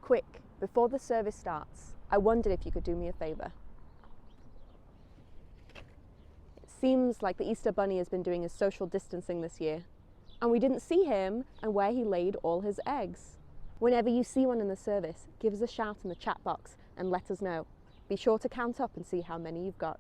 Quick, before the service starts, I wondered if you could do me a favor. It seems like the Easter Bunny has been doing his social distancing this year, and we didn't see him and where he laid all his eggs. Whenever you see one in the service, give us a shout in the chat box and let us know. Be sure to count up and see how many you've got.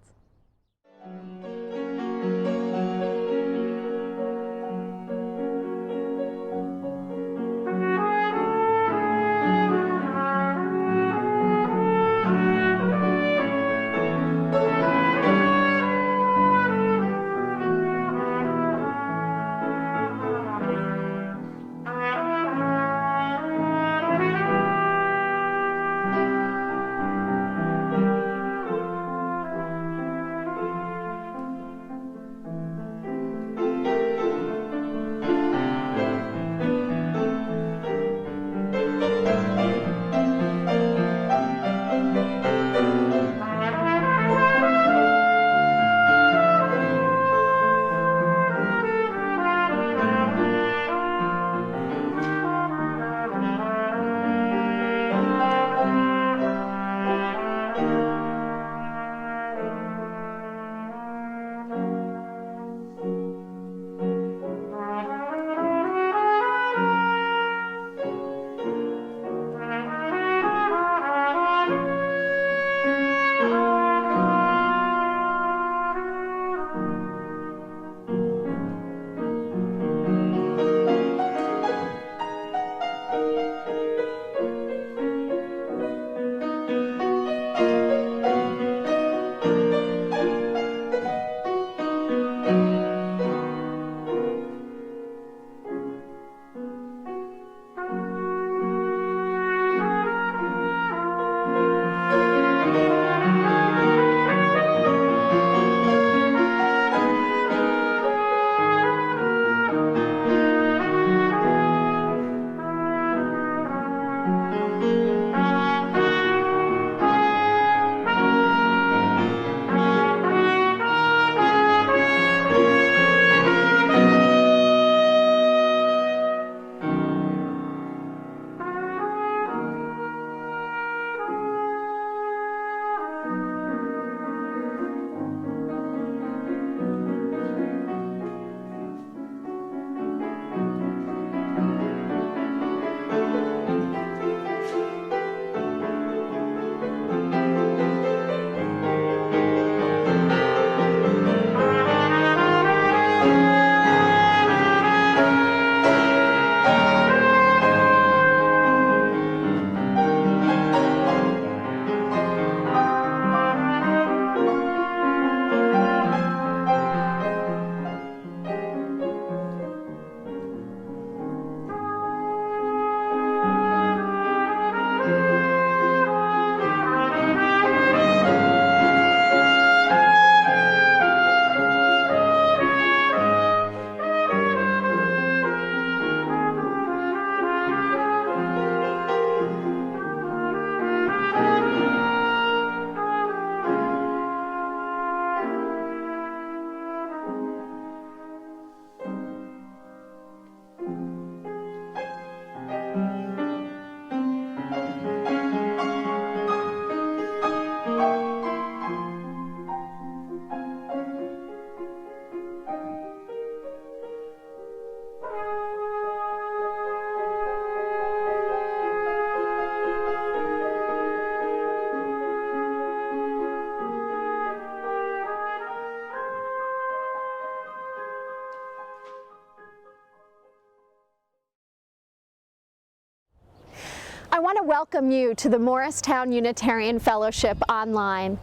I want to welcome you to the Morristown Unitarian Fellowship online.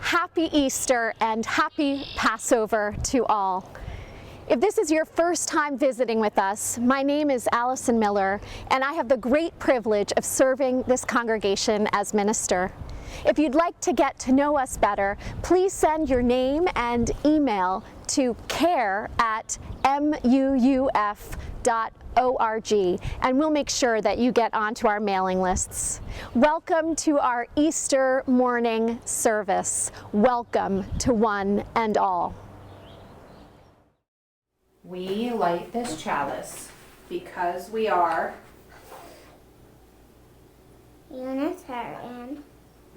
Happy Easter and happy Passover to all. If this is your first time visiting with us, my name is Alison Miller, and I have the great privilege of serving this congregation as minister. If you'd like to get to know us better, please send your name and email to care@muuf.org, and we'll make sure that you get onto our mailing lists. Welcome to our Easter morning service. Welcome to one and all. We light this chalice because we are Unitarian,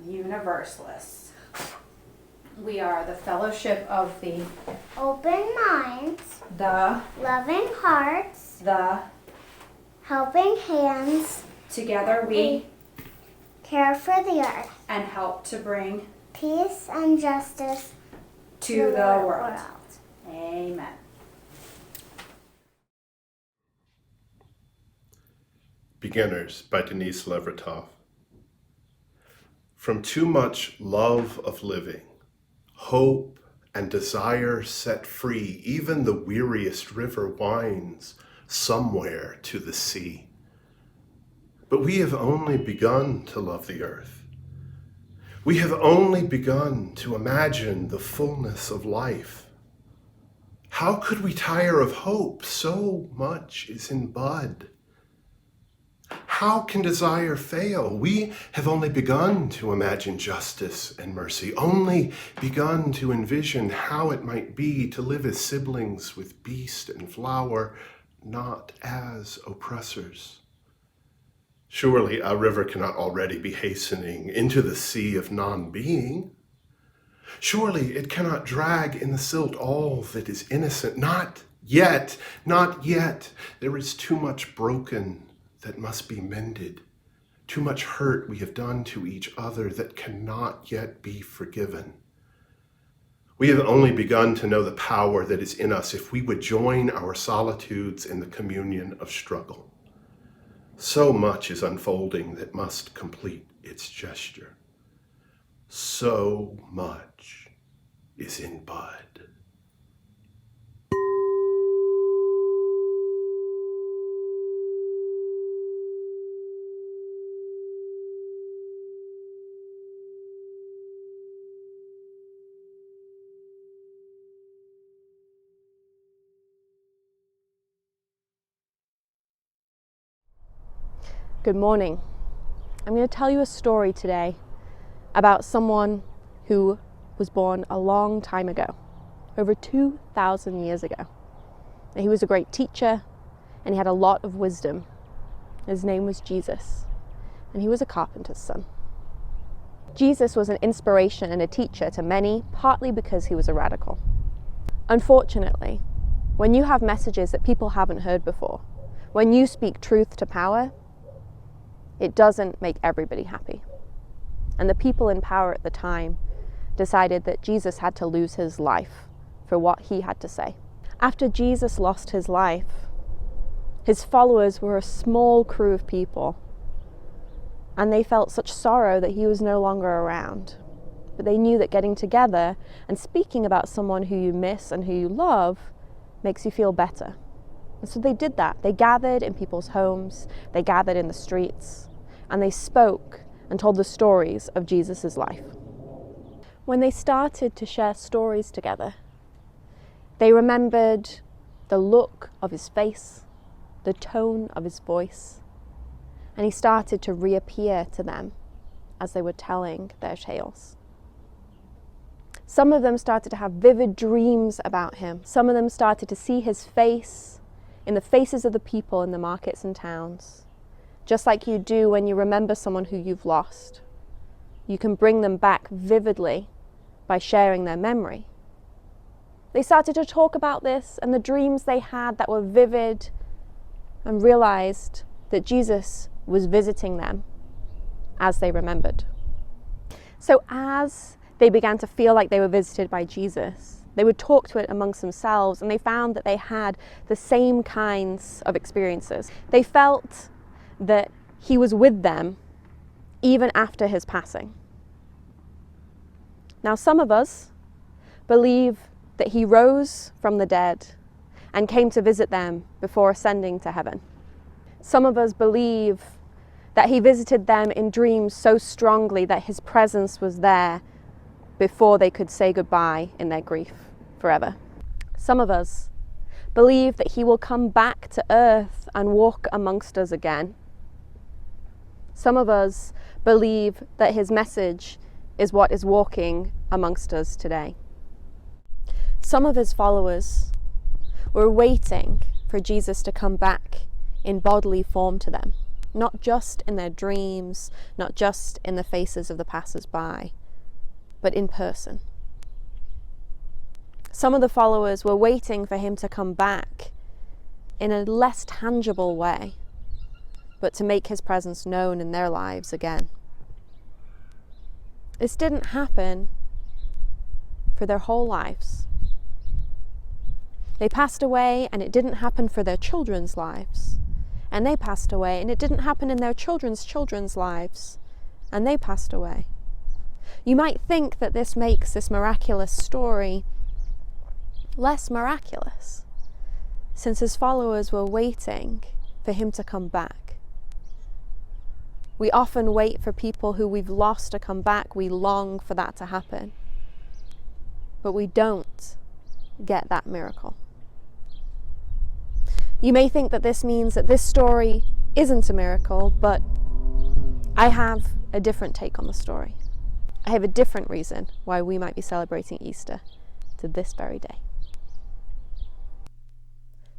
Universalists. We are the fellowship of the open minds, the loving hearts, the helping hands, together we care for the earth, and help to bring peace and justice to the world. Amen. Beginners by Denise Levertov. From too much love of living, hope and desire set free, even the weariest river winds somewhere to the sea. But we have only begun to love the earth. We have only begun to imagine the fullness of life. How could we tire of hope? So much is in bud. How can desire fail? We have only begun to imagine justice and mercy, only begun to envision how it might be to live as siblings with beast and flower, not as oppressors. Surely our river cannot already be hastening into the sea of non-being. Surely it cannot drag in the silt all that is innocent. Not yet, not yet. There is too much broken that must be mended, too much hurt we have done to each other that cannot yet be forgiven. We have only begun to know the power that is in us if we would join our solitudes in the communion of struggle. So much is unfolding that must complete its gesture. So much is in bud. Good morning. I'm going to tell you a story today about someone who was born a long time ago, over 2,000 years ago. And he was a great teacher and he had a lot of wisdom. His name was Jesus, and he was a carpenter's son. Jesus was an inspiration and a teacher to many, partly because he was a radical. Unfortunately, when you have messages that people haven't heard before, when you speak truth to power, it doesn't make everybody happy. And the people in power at the time decided that Jesus had to lose his life for what he had to say. After Jesus lost his life, his followers were a small crew of people, and they felt such sorrow that he was no longer around. But they knew that getting together and speaking about someone who you miss and who you love makes you feel better. And so they did that. They gathered in people's homes, they gathered in the streets, and they spoke and told the stories of Jesus' life. When they started to share stories together, they remembered the look of his face, the tone of his voice, and he started to reappear to them as they were telling their tales. Some of them started to have vivid dreams about him. Some of them started to see his face in the faces of the people in the markets and towns. Just like you do when you remember someone who you've lost. You can bring them back vividly by sharing their memory. They started to talk about this and the dreams they had that were vivid, and realized that Jesus was visiting them as they remembered. So as they began to feel like they were visited by Jesus, they would talk to it amongst themselves, and they found that they had the same kinds of experiences. They felt that he was with them even after his passing. Now, some of us believe that he rose from the dead and came to visit them before ascending to heaven. Some of us believe that he visited them in dreams so strongly that his presence was there before they could say goodbye in their grief forever. Some of us believe that he will come back to earth and walk amongst us again. Some of us believe that his message is what is walking amongst us today. Some of his followers were waiting for Jesus to come back in bodily form to them. not just in their dreams, not just in the faces of the passers-by, but in person. Some of the followers were waiting for him to come back in a less tangible way, but to make his presence known in their lives again. This didn't happen for their whole lives. They passed away, and it didn't happen for their children's lives. And they passed away, and it didn't happen in their children's children's lives. And they passed away. You might think that this makes this miraculous story less miraculous, since his followers were waiting for him to come back. We often wait for people who we've lost to come back. We long for that to happen. But we don't get that miracle. You may think that this means that this story isn't a miracle, but I have a different take on the story. I have a different reason why we might be celebrating Easter to this very day.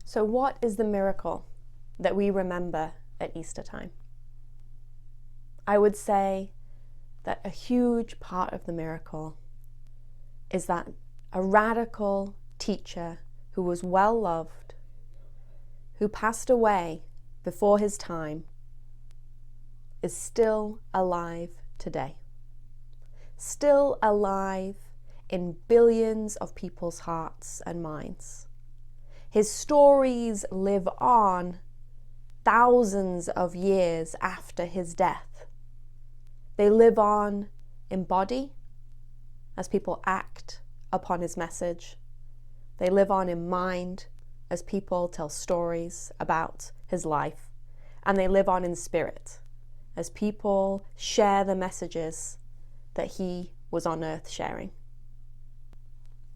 So what is the miracle that we remember at Easter time? I would say that a huge part of the miracle is that a radical teacher who was well loved, who passed away before his time, is still alive today. Still alive in billions of people's hearts and minds. His stories live on thousands of years after his death. They live on in body as people act upon his message. They live on in mind as people tell stories about his life. And they live on in spirit as people share the messages that he was on earth sharing.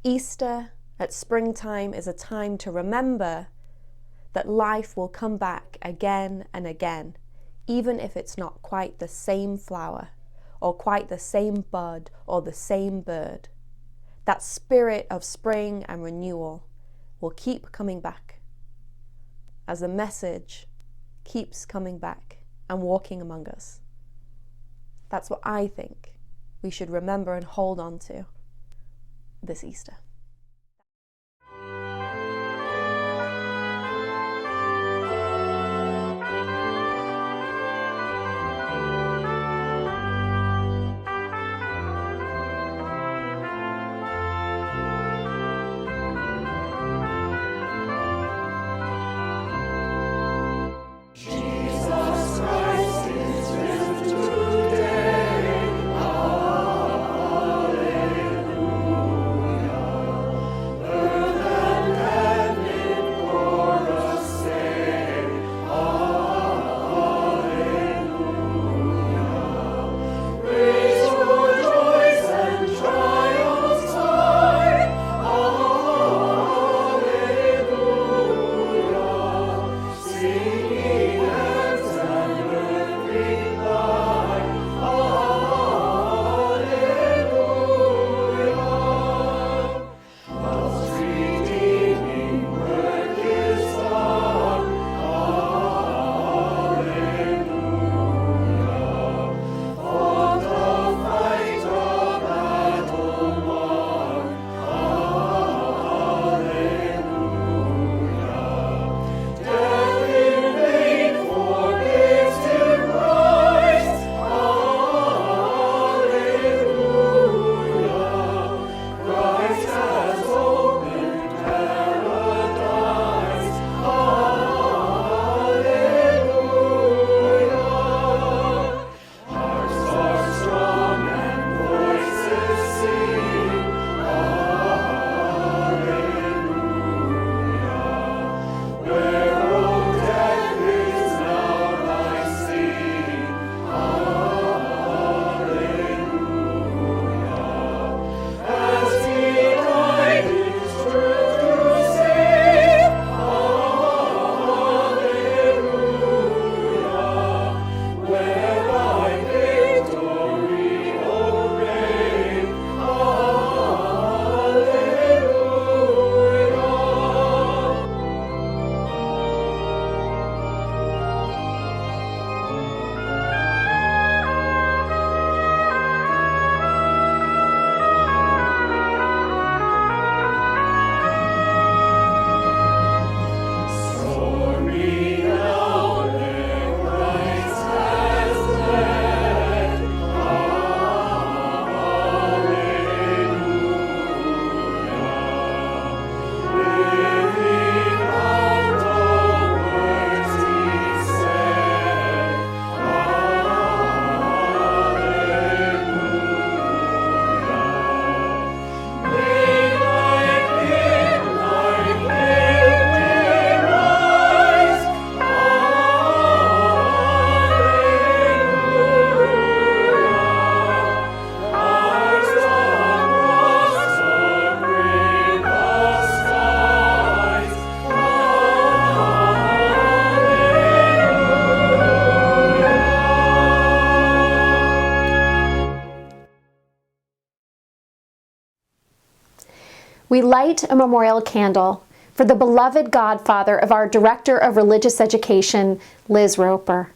Easter at springtime is a time to remember that life will come back again and again, even if it's not quite the same flower or quite the same bud or the same bird. That spirit of spring and renewal will keep coming back as the message keeps coming back and walking among us. That's what I think we should remember and hold on to this Easter. we light a memorial candle for the beloved godfather of our Director of Religious Education, Liz Roper.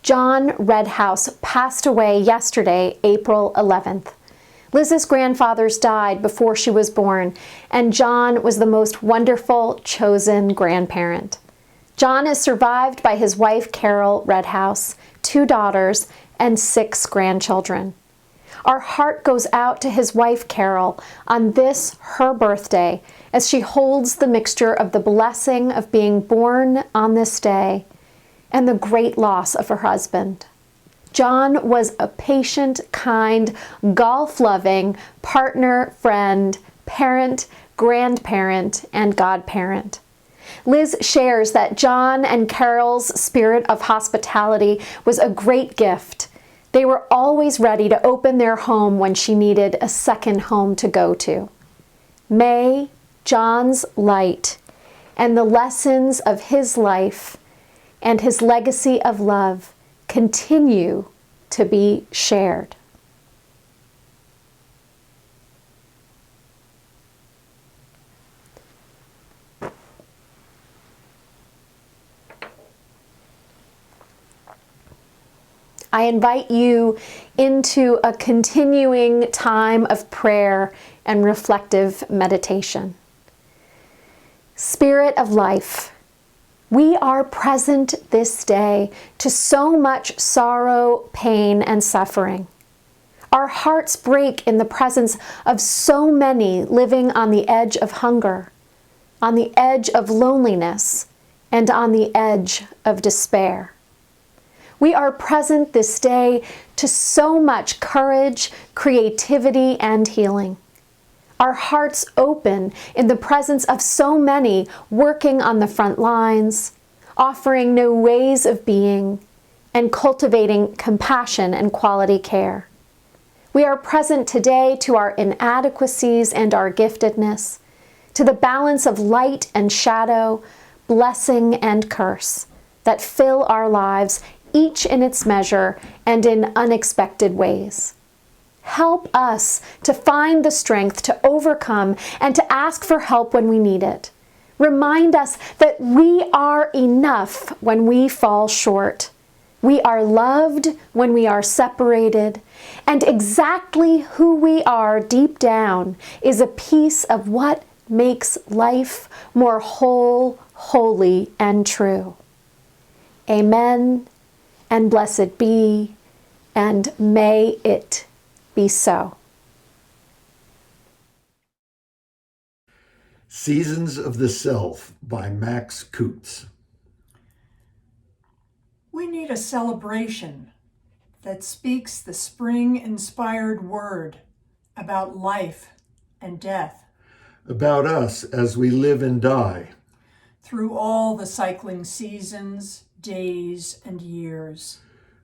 John Redhouse passed away yesterday, April 11th. Liz's grandfathers died before she was born, and John was the most wonderful, chosen grandparent. John is survived by his wife, Carol Redhouse, 2 daughters, and 6 grandchildren. Our heart goes out to his wife, Carol, on this, her birthday, as she holds the mixture of the blessing of being born on this day and the great loss of her husband. John was a patient, kind, golf-loving partner, friend, parent, grandparent, and godparent. Liz shares that John and Carol's spirit of hospitality was a great gift. They were always ready to open their home when she needed a second home to go to. May John's light and the lessons of his life and his legacy of love continue to be shared. I invite you into a continuing time of prayer and reflective meditation. Spirit of life, we are present this day to so much sorrow, pain, and suffering. Our hearts break in the presence of so many living on the edge of hunger, on the edge of loneliness, and on the edge of despair. We are present this day to so much courage, creativity, and healing. Our hearts open in the presence of so many working on the front lines, offering new ways of being, and cultivating compassion and quality care. We are present today to our inadequacies and our giftedness, to the balance of light and shadow, blessing and curse that fill our lives, each in its measure and in unexpected ways. Help us to find the strength to overcome and to ask for help when we need it. Remind us that we are enough when we fall short. We are loved when we are separated, and exactly who we are deep down is a piece of what makes life more whole, holy, and true. Amen, and blessed be, and may it be so. Seasons of the Self by Max Coots. We need a celebration that speaks the spring-inspired word about life and death. About us as we live and die. Through all the cycling seasons, days, and years.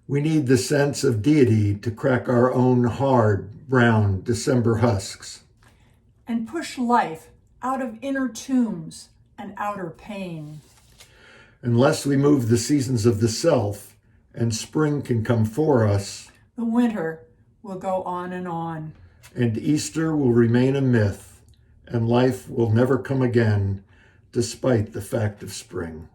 We need the sense of deity to crack our own hard, brown December husks. And push life out of inner tombs and outer pain. Unless we move the seasons of the self and spring can come for us, the winter will go on and on. And Easter will remain a myth, and life will never come again, despite the fact of spring.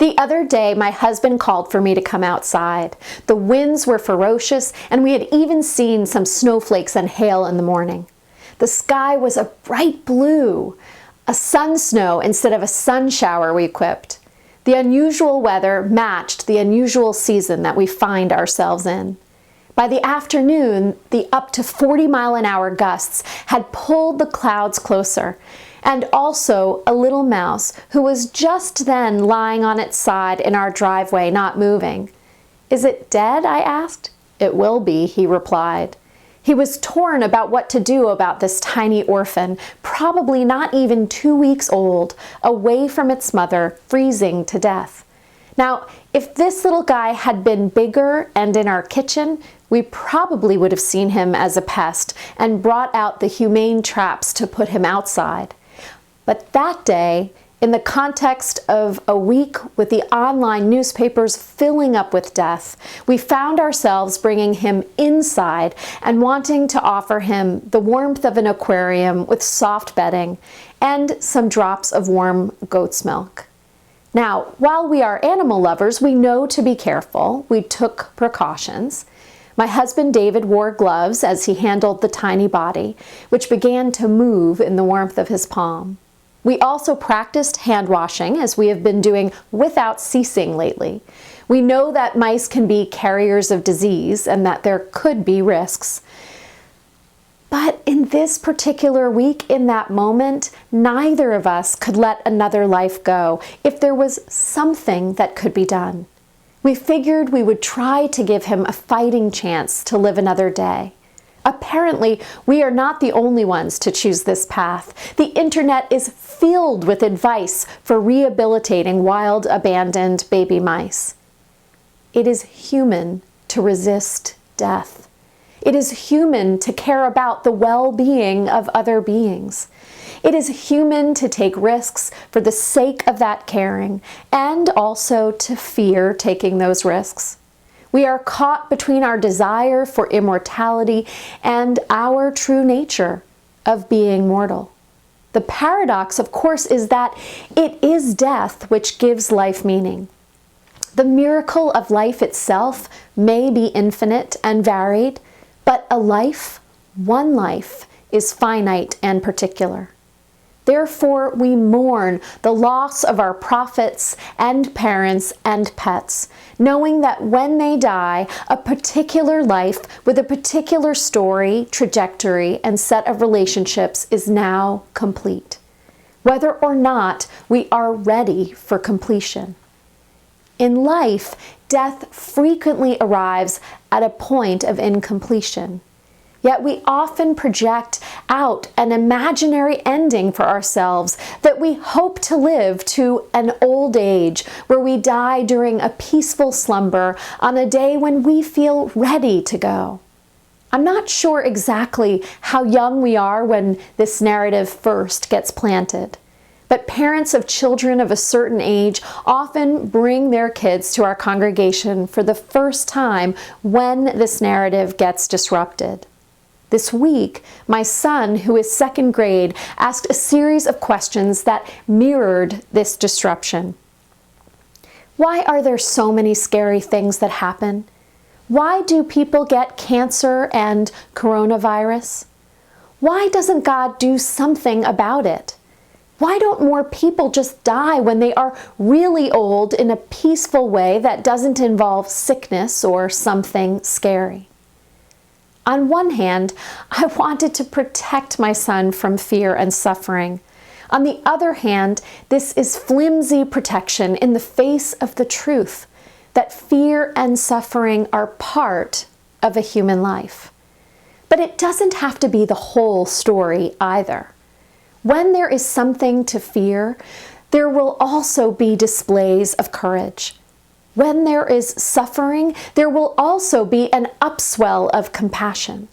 The other day, my husband called for me to come outside. The winds were ferocious, and we had even seen some snowflakes and hail in the morning. The sky was a bright blue, a sun snow instead of a sun shower, we quipped. The unusual weather matched the unusual season that we find ourselves in. By the afternoon, the up to 40-mile-an-hour gusts had pulled the clouds closer, and also a little mouse who was just then lying on its side in our driveway, not moving. "Is it dead?" I asked. "It will be," he replied. He was torn about what to do about this tiny orphan, probably not even 2 weeks old, away from its mother, freezing to death. Now, if this little guy had been bigger and in our kitchen, we probably would have seen him as a pest and brought out the humane traps to put him outside. But that day, in the context of a week with the online newspapers filling up with death, we found ourselves bringing him inside and wanting to offer him the warmth of an aquarium with soft bedding and some drops of warm goat's milk. Now, while we are animal lovers, we know to be careful. We took precautions. My husband David wore gloves as he handled the tiny body, which began to move in the warmth of his palm. We also practiced hand washing, as we have been doing without ceasing lately. We know that mice can be carriers of disease and that there could be risks. But in this particular week, in that moment, neither of us could let another life go if there was something that could be done. We figured we would try to give him a fighting chance to live another day. Apparently, we are not the only ones to choose this path. The internet is filled with advice for rehabilitating wild, abandoned baby mice. It is human to resist death. It is human to care about the well-being of other beings. It is human to take risks for the sake of that caring, and also to fear taking those risks. We are caught between our desire for immortality and our true nature of being mortal. The paradox, of course, is that it is death which gives life meaning. The miracle of life itself may be infinite and varied, but a life, one life, is finite and particular. Therefore, we mourn the loss of our prophets and parents and pets, knowing that when they die, a particular life with a particular story, trajectory, and set of relationships is now complete, whether or not we are ready for completion. In life, death frequently arrives at a point of incompletion. Yet we often project out an imaginary ending for ourselves that we hope to live to an old age where we die during a peaceful slumber on a day when we feel ready to go. I'm not sure exactly how young we are when this narrative first gets planted, but parents of children of a certain age often bring their kids to our congregation for the first time when this narrative gets disrupted. This week, my son, who is second grade, asked a series of questions that mirrored this disruption. Why are there so many scary things that happen? Why do people get cancer and coronavirus? Why doesn't God do something about it? Why don't more people just die when they are really old in a peaceful way that doesn't involve sickness or something scary? On one hand, I wanted to protect my son from fear and suffering. On the other hand, this is flimsy protection in the face of the truth that fear and suffering are part of a human life. But it doesn't have to be the whole story either. When there is something to fear, there will also be displays of courage. When there is suffering, there will also be an upswell of compassion.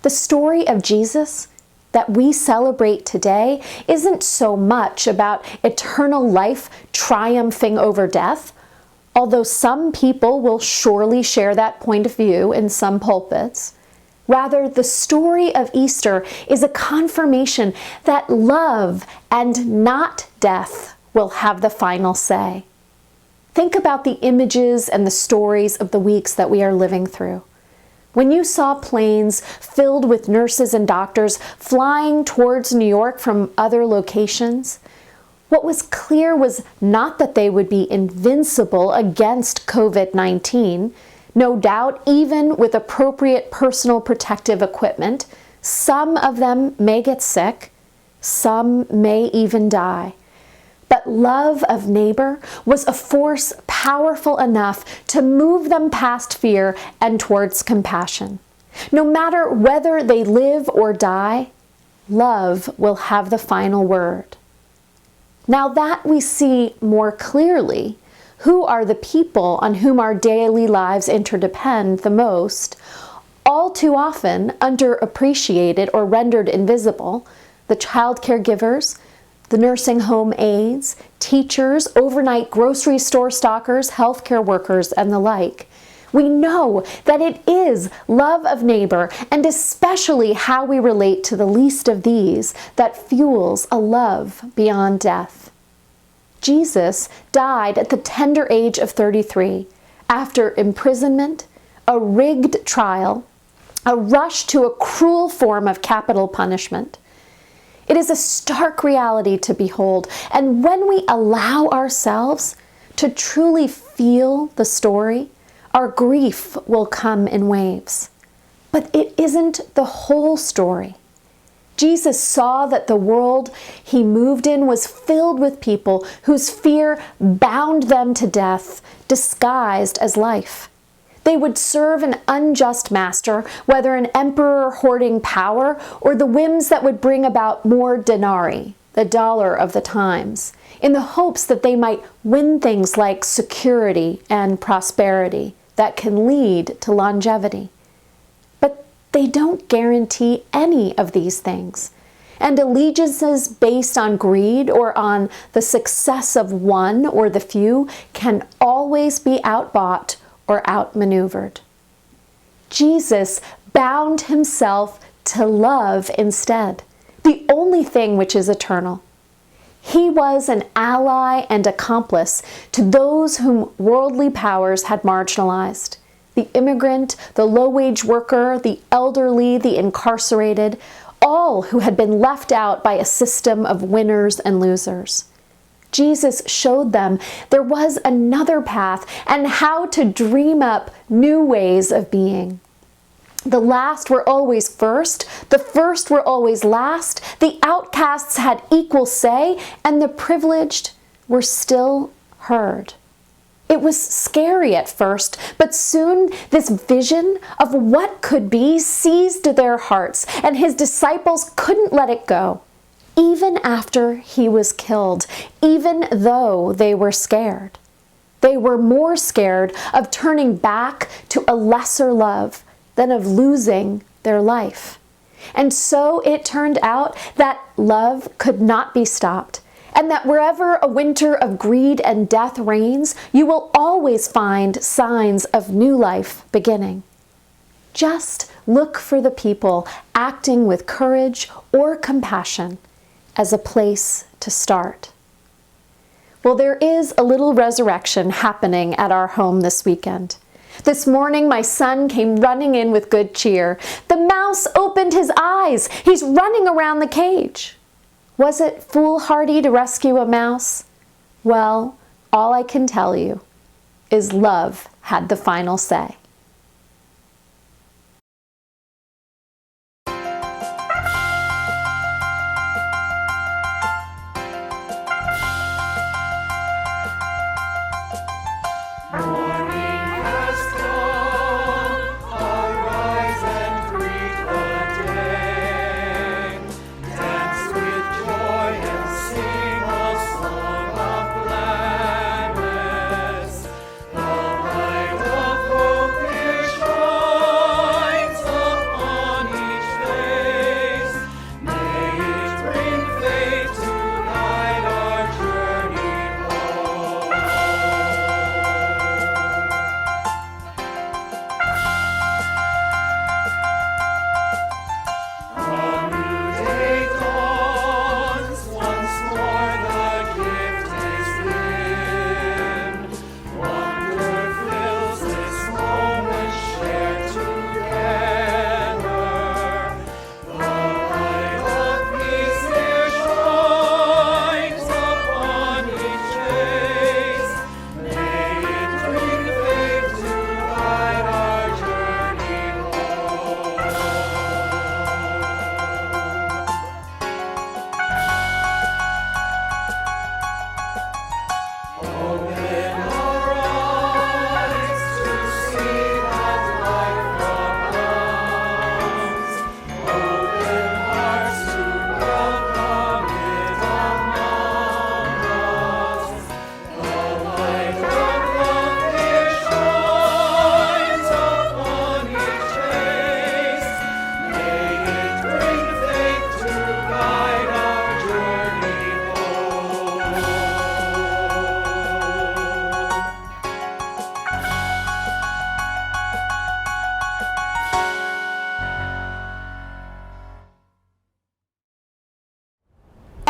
The story of Jesus that we celebrate today isn't so much about eternal life triumphing over death, although some people will surely share that point of view in some pulpits. Rather, the story of Easter is a confirmation that love and not death will have the final say. think about the images and the stories of the weeks that we are living through. When you saw planes filled with nurses and doctors flying towards New York from other locations, what was clear was not that they would be invincible against COVID-19. No doubt, even with appropriate personal protective equipment, some of them may get sick, some may even die. But love of neighbor was a force powerful enough to move them past fear and towards compassion. No matter whether they live or die, love will have the final word. Now that we see more clearly who are the people on whom our daily lives interdepend the most, all too often underappreciated or rendered invisible, the child caregivers, the nursing home aides, teachers, overnight grocery store stockers, healthcare workers, and the like. We know that it is love of neighbor, and especially how we relate to the least of these, that fuels a love beyond death. Jesus died at the tender age of 33, after imprisonment, a rigged trial, a rush to a cruel form of capital punishment. It is a stark reality to behold, and when we allow ourselves to truly feel the story, our grief will come in waves. But it isn't the whole story. Jesus saw that the world he moved in was filled with people whose fear bound them to death, disguised as life. They would serve an unjust master, whether an emperor hoarding power or the whims that would bring about more denarii, the dollar of the times, in the hopes that they might win things like security and prosperity that can lead to longevity. But they don't guarantee any of these things. And allegiances based on greed or on the success of one or the few can always be outbought or outmaneuvered. Jesus bound himself to love instead, the only thing which is eternal. He was an ally and accomplice to those whom worldly powers had marginalized. The immigrant, the low-wage worker, the elderly, the incarcerated, all who had been left out by a system of winners and losers. Jesus showed them there was another path and how to dream up new ways of being. The last were always first, the first were always last, the outcasts had equal say, and the privileged were still heard. It was scary at first, but soon this vision of what could be seized their hearts, and his disciples couldn't let it go. Even after he was killed, even though they were scared. They were more scared of turning back to a lesser love than of losing their life. And so it turned out that love could not be stopped, and that wherever a winter of greed and death reigns, you will always find signs of new life beginning. Just look for the people acting with courage or compassion as a place to start. Well, there is a little resurrection happening at our home this weekend. This morning, my son came running in with good cheer. The mouse opened his eyes. He's running around the cage. Was it foolhardy to rescue a mouse? Well, all I can tell you is love had the final say.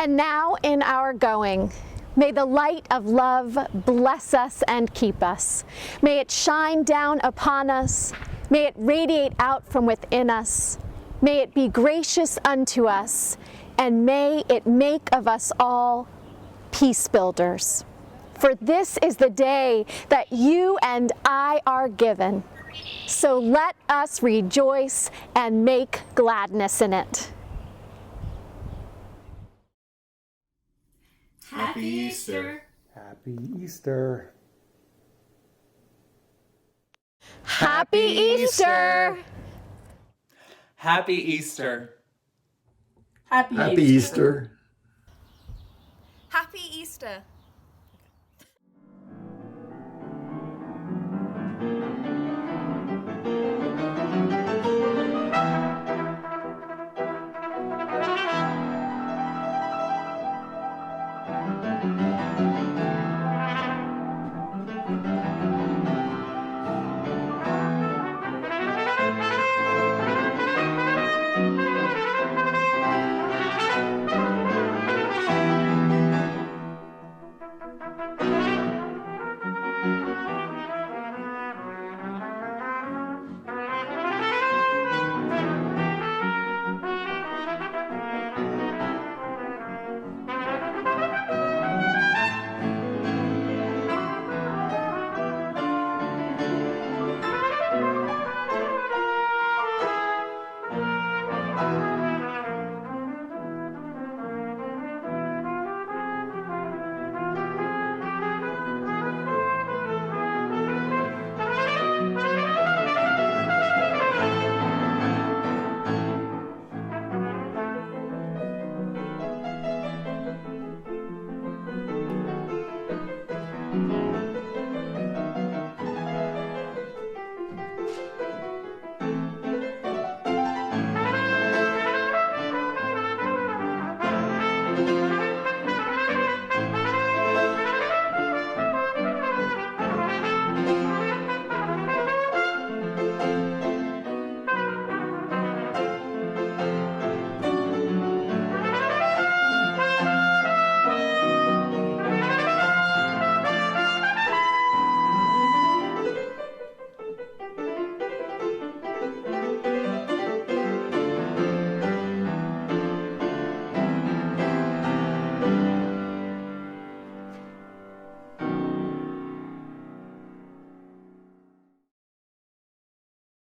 and now in our going. May the light of love bless us and keep us. May it shine down upon us. May it radiate out from within us. May it be gracious unto us, and may it make of us all peace builders. For this is the day that you and I are given. So let us rejoice and make gladness in it. Happy Easter. Happy Easter. Happy Easter! Happy Easter. Happy Happy Easter. Happy Easter!